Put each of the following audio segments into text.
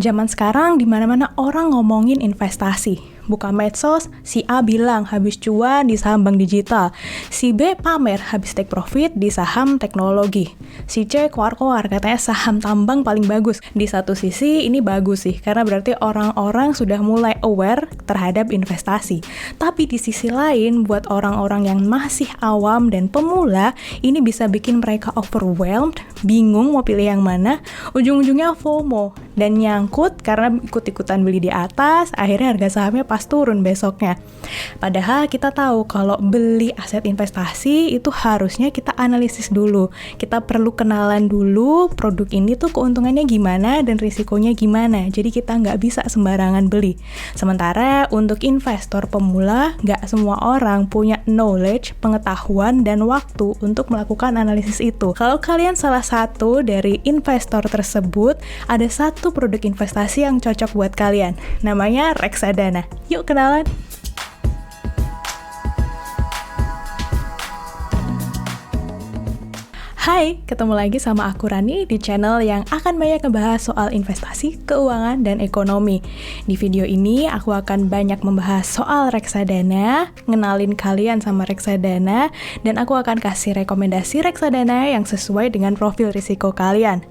Zaman sekarang di mana-mana orang ngomongin investasi. Buka medsos, si A bilang habis cuan di saham bank digital. Si B pamer habis take profit di saham teknologi. Si C koar-koar katanya saham tambang paling bagus. Di satu sisi ini bagus sih, karena berarti orang-orang sudah mulai aware terhadap investasi. Tapi di sisi lain, buat orang-orang yang masih awam dan pemula, ini bisa bikin mereka overwhelmed, bingung mau pilih yang mana, ujung-ujungnya FOMO, dan nyangkut karena ikut-ikutan beli di atas, akhirnya harga sahamnya pas turun besoknya. Padahal kita tahu kalau beli aset investasi itu harusnya kita analisis dulu. Kita perlu kenalan dulu produk ini tuh keuntungannya gimana dan risikonya gimana. Jadi kita nggak bisa sembarangan beli. Sementara untuk investor pemula, nggak semua orang punya knowledge, pengetahuan, dan waktu untuk melakukan analisis itu. Kalau kalian salah satu dari investor tersebut, ada satu produk investasi yang cocok buat kalian. Namanya reksadana. Yuk kenalan! Hai, ketemu lagi sama aku Rani di channel yang akan banyak ngebahas soal investasi, keuangan, dan ekonomi. Di video ini aku akan banyak membahas soal reksadana, ngenalin kalian sama reksadana, dan aku akan kasih rekomendasi reksadana yang sesuai dengan profil risiko kalian.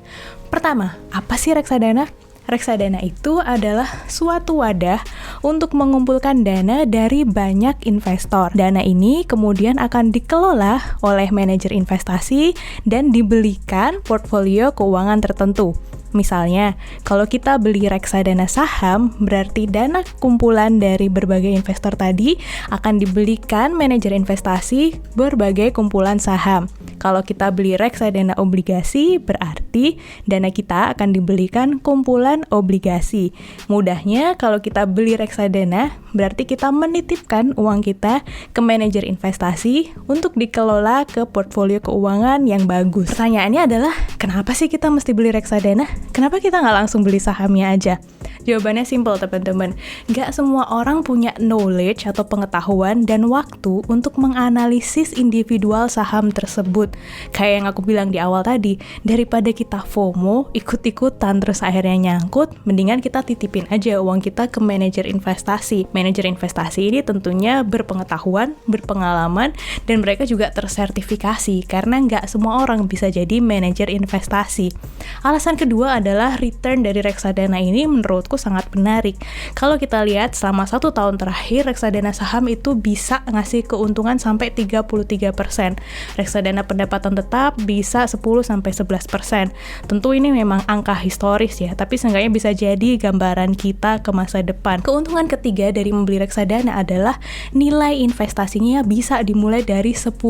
Pertama, apa sih reksadana? Reksadana itu adalah suatu wadah untuk mengumpulkan dana dari banyak investor. Dana ini kemudian akan dikelola oleh manajer investasi dan dibelikan portfolio keuangan tertentu. Misalnya, kalau kita beli reksadana saham, berarti dana kumpulan dari berbagai investor tadi akan dibelikan manajer investasi berbagai kumpulan saham. Kalau kita beli reksadana obligasi, berarti dana kita akan dibelikan kumpulan obligasi. Mudahnya, kalau kita beli reksadana, berarti kita menitipkan uang kita ke manajer investasi untuk dikelola ke portfolio keuangan yang bagus. Pertanyaannya adalah, kenapa sih kita mesti beli reksadana? Kenapa kita nggak langsung beli sahamnya aja? Jawabannya simple teman-teman. Nggak semua orang punya knowledge atau pengetahuan dan waktu untuk menganalisis individual saham tersebut. Kayak yang aku bilang di awal tadi, daripada kita FOMO, ikut-ikutan terus akhirnya nyangkut, mendingan kita titipin aja uang kita ke manajer investasi. Manajer investasi ini tentunya berpengetahuan, berpengalaman, dan mereka juga tersertifikasi karena nggak semua orang bisa jadi manajer investasi. Alasan kedua adalah return dari reksadana ini menurutku sangat menarik. Kalau kita lihat selama 1 tahun terakhir, reksadana saham itu bisa ngasih keuntungan sampai 33%. Reksadana pendapatan tetap bisa 10-11%. Tentu ini memang angka historis ya, tapi seenggaknya bisa jadi gambaran kita ke masa depan. Keuntungan ketiga dari membeli reksadana adalah nilai investasinya bisa dimulai dari 10.000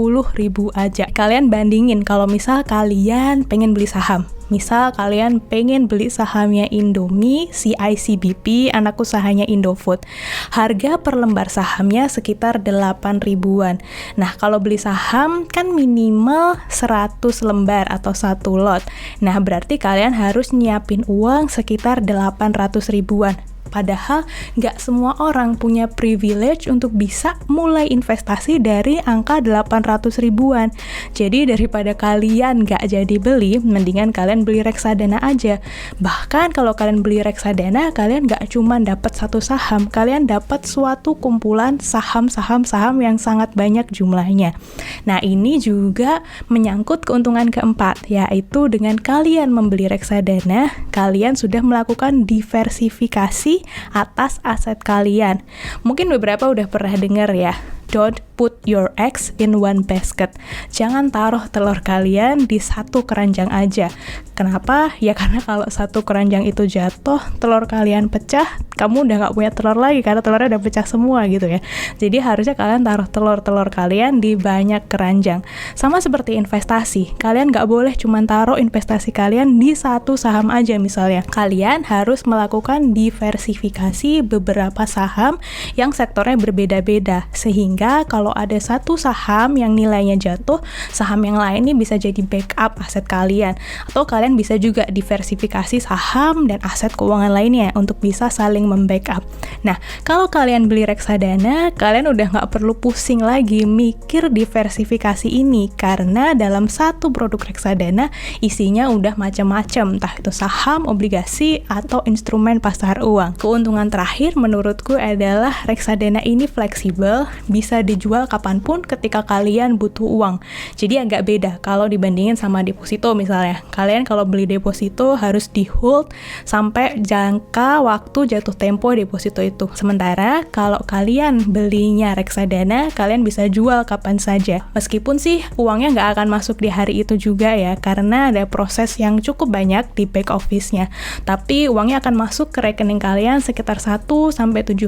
aja. Kalian bandingin kalau misal kalian pengen beli saham. Misal kalian pengen beli sahamnya Indomie, CICBP, anak usahanya Indofood. Harga per lembar sahamnya sekitar 8.000-an. Nah, kalau beli saham kan minimal 100 lembar atau 1 lot. Nah, berarti kalian harus nyiapin uang sekitar 800 ribuan. Padahal nggak semua orang punya privilege untuk bisa mulai investasi dari angka 800 ribuan. Jadi daripada kalian nggak jadi beli, mendingan kalian beli reksadana aja. Bahkan kalau kalian beli reksadana, kalian nggak cuma dapat satu saham, kalian dapat suatu kumpulan saham-saham yang sangat banyak jumlahnya. Nah, ini juga menyangkut keuntungan keempat, yaitu dengan kalian membeli reksadana, kalian sudah melakukan diversifikasi atas aset kalian. Mungkin beberapa udah pernah dengar ya, don't put your eggs in one basket. Jangan taruh telur kalian di satu keranjang aja. Kenapa? Ya karena kalau satu keranjang itu jatuh, telur kalian pecah, kamu udah gak punya telur lagi karena telurnya udah pecah semua gitu ya. Jadi harusnya kalian taruh telur-telur kalian di banyak keranjang. Sama seperti investasi, kalian gak boleh cuma taruh investasi kalian di satu saham aja misalnya. Kalian harus melakukan diversifikasi beberapa saham yang sektornya berbeda-beda, sehingga Sehingga kalau ada satu saham yang nilainya jatuh, saham yang lain ini bisa jadi backup aset kalian. Atau kalian bisa juga diversifikasi saham dan aset keuangan lainnya untuk bisa saling membackup. Nah, kalau kalian beli reksadana, kalian udah nggak perlu pusing lagi mikir diversifikasi ini, karena dalam satu produk reksadana isinya udah macam-macam, entah itu saham, obligasi, atau instrumen pasar uang. Keuntungan terakhir menurutku adalah reksadana ini fleksibel, bisa dijual kapanpun ketika kalian butuh uang. Jadi agak beda kalau dibandingin sama deposito misalnya. Kalian kalau beli deposito harus di hold sampai jangka waktu jatuh tempo deposito itu. Sementara kalau kalian belinya reksadana, kalian bisa jual kapan saja. Meskipun sih uangnya nggak akan masuk di hari itu juga ya, karena ada proses yang cukup banyak di back office-nya. Tapi uangnya akan masuk ke rekening kalian sekitar 1-7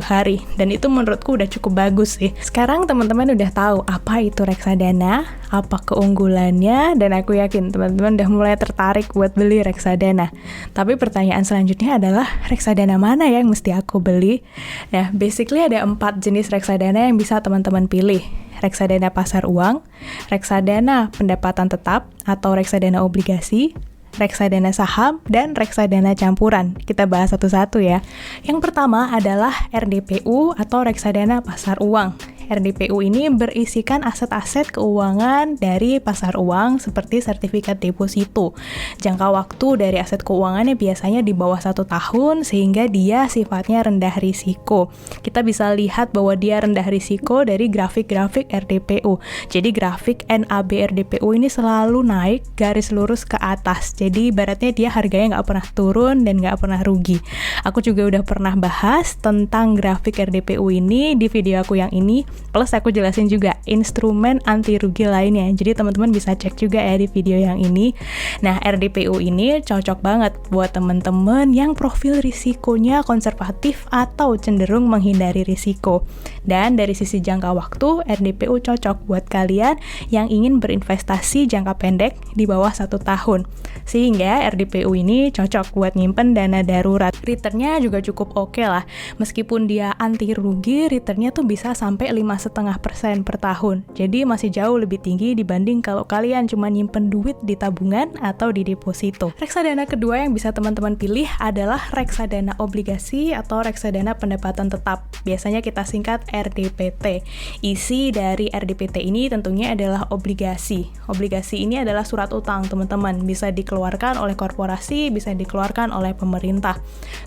hari. Dan itu menurutku udah cukup bagus sih. Sekarang teman-teman udah tahu apa itu reksadana, apa keunggulannya, dan aku yakin teman-teman udah mulai tertarik buat beli reksadana. Tapi pertanyaan selanjutnya adalah, reksadana mana yang mesti aku beli? Nah, basically ada 4 jenis reksadana yang bisa teman-teman pilih. Reksadana pasar uang, reksadana pendapatan tetap atau reksadana obligasi, reksadana saham, dan reksadana campuran. Kita bahas satu-satu ya. Yang pertama adalah RDPU atau reksadana pasar uang. RDPU ini berisikan aset-aset keuangan dari pasar uang seperti sertifikat deposito. Jangka waktu dari aset keuangannya biasanya di bawah 1 tahun, sehingga dia sifatnya rendah risiko. Kita bisa lihat bahwa dia rendah risiko dari grafik-grafik RDPU. Jadi grafik NAB RDPU ini selalu naik garis lurus ke atas. Jadi ibaratnya dia harganya nggak pernah turun dan nggak pernah rugi. Aku juga udah pernah bahas tentang grafik RDPU ini di video aku yang ini. Plus aku jelasin juga instrumen anti rugi lainnya. Jadi teman-teman bisa cek juga ya di video yang ini. Nah, RDPU ini cocok banget buat teman-teman yang profil risikonya konservatif atau cenderung menghindari risiko. Dan dari sisi jangka waktu, RDPU cocok buat kalian yang ingin berinvestasi jangka pendek di bawah 1 tahun. Sehingga RDPU ini cocok buat nyimpen dana darurat. Returnnya juga cukup oke lah. Meskipun dia anti rugi, returnnya tuh bisa sampai 5,5% per tahun. Jadi masih jauh lebih tinggi dibanding kalau kalian cuma nyimpen duit di tabungan atau di deposito. Reksadana kedua yang bisa teman-teman pilih adalah reksadana obligasi atau reksadana pendapatan tetap. Biasanya kita singkat RDPT. Isi dari RDPT ini tentunya adalah obligasi. Obligasi ini adalah surat utang, teman-teman. Bisa dikeluarkan oleh korporasi, bisa dikeluarkan oleh pemerintah.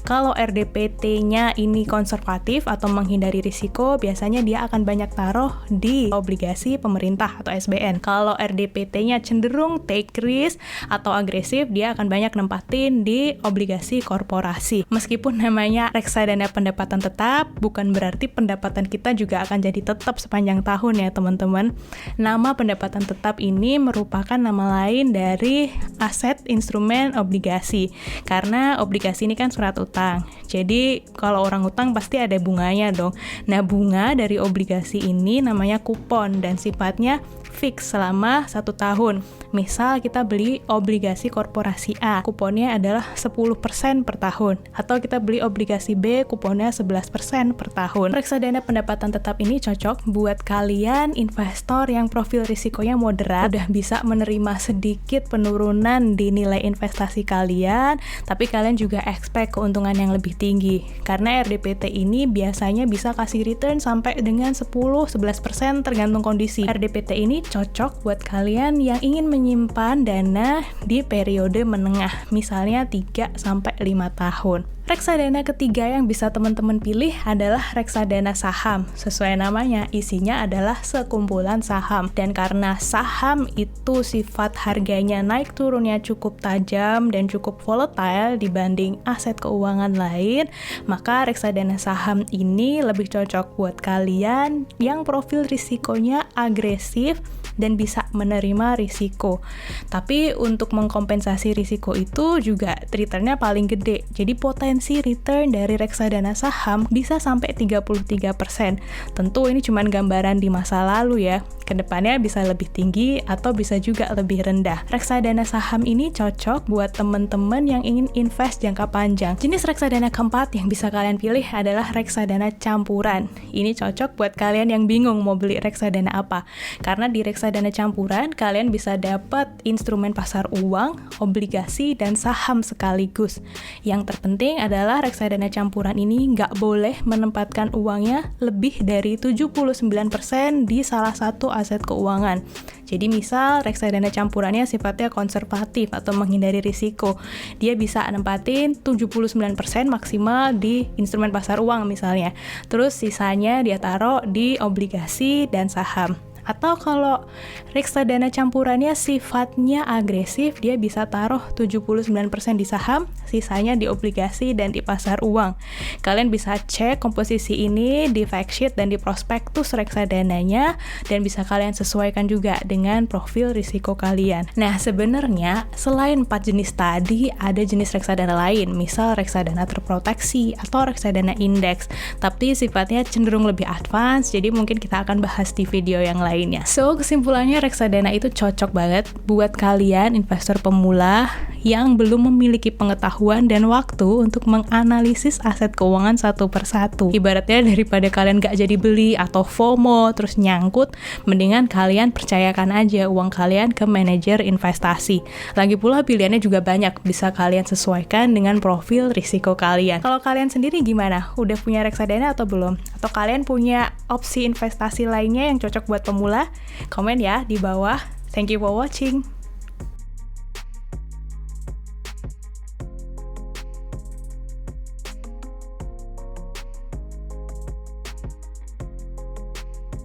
Kalau RDPT-nya ini konservatif atau menghindari risiko, biasanya dia akan banyak taruh di obligasi pemerintah atau SBN. Kalau RDPT-nya cenderung take risk atau agresif, dia akan banyak nempatin di obligasi korporasi. Meskipun namanya reksadana pendapatan tetap, bukan berarti pendapatan kita juga akan jadi tetap sepanjang tahun ya teman-teman. Nama pendapatan tetap ini merupakan nama lain dari aset instrumen obligasi. Karena obligasi ini kan surat utang. Jadi kalau orang utang pasti ada bunganya dong. Nah, bunga dari obligasi ini namanya kupon dan sifatnya fix selama 1 tahun. Misal kita beli obligasi korporasi A, kuponnya adalah 10% per tahun. Atau kita beli obligasi B, kuponnya 11% per tahun. Reksadana pendapatan tetap ini cocok buat kalian investor yang profil risikonya moderat, udah bisa menerima sedikit penurunan di nilai investasi kalian, tapi kalian juga expect keuntungan yang lebih tinggi. Karena RDPT ini biasanya bisa kasih return sampai dengan 10-11% tergantung kondisi. RDPT ini cocok buat kalian yang ingin menyimpan dana di periode menengah, misalnya 3-5 tahun. Reksadana ketiga yang bisa teman-teman pilih adalah reksadana saham. Sesuai namanya, isinya adalah sekumpulan saham. Dan karena saham itu sifat harganya naik turunnya cukup tajam dan cukup volatile dibanding aset keuangan lain, maka reksadana saham ini lebih cocok buat kalian yang profil risikonya agresif dan bisa menerima risiko. Tapi untuk mengkompensasi risiko itu juga returnnya paling gede. Jadi potensi return dari reksadana saham bisa sampai 33%. Tentu ini cuma gambaran di masa lalu ya. Kedepannya bisa lebih tinggi atau bisa juga lebih rendah. Reksadana saham ini cocok buat teman-teman yang ingin invest jangka panjang. Jenis reksadana keempat yang bisa kalian pilih adalah reksadana campuran. Ini cocok buat kalian yang bingung mau beli reksadana apa. Karena di reksadana campuran, kalian bisa dapat instrumen pasar uang, obligasi, dan saham sekaligus. Yang terpenting adalah reksadana campuran ini nggak boleh menempatkan uangnya lebih dari 79% di salah satu aset keuangan. Jadi misal reksadana campurannya sifatnya konservatif atau menghindari risiko. Dia bisa nempatin 79% maksimal di instrumen pasar uang misalnya. Terus sisanya dia taruh di obligasi dan saham. Atau kalau reksadana campurannya sifatnya agresif, dia bisa taruh 79% di saham, sisanya di obligasi dan di pasar uang. Kalian bisa cek komposisi ini di fact sheet dan di prospektus reksadananya, dan bisa kalian sesuaikan juga dengan profil risiko kalian. Nah, sebenarnya selain 4 jenis tadi, ada jenis reksadana lain, misal reksadana terproteksi atau reksadana indeks, tapi sifatnya cenderung lebih advance, jadi mungkin kita akan bahas di video yang lainnya. So, kesimpulannya reksadana itu cocok banget buat kalian investor pemula yang belum memiliki pengetahuan dan waktu untuk menganalisis aset keuangan satu persatu. Ibaratnya daripada kalian gak jadi beli atau FOMO terus nyangkut, mendingan kalian percayakan aja uang kalian ke manajer investasi. Lagi pula pilihannya juga banyak, bisa kalian sesuaikan dengan profil risiko kalian. Kalau kalian sendiri gimana? Udah punya reksadana atau belum? Atau kalian punya opsi investasi lainnya yang cocok buat pemula? Komen ya di bawah. Thank you for watching.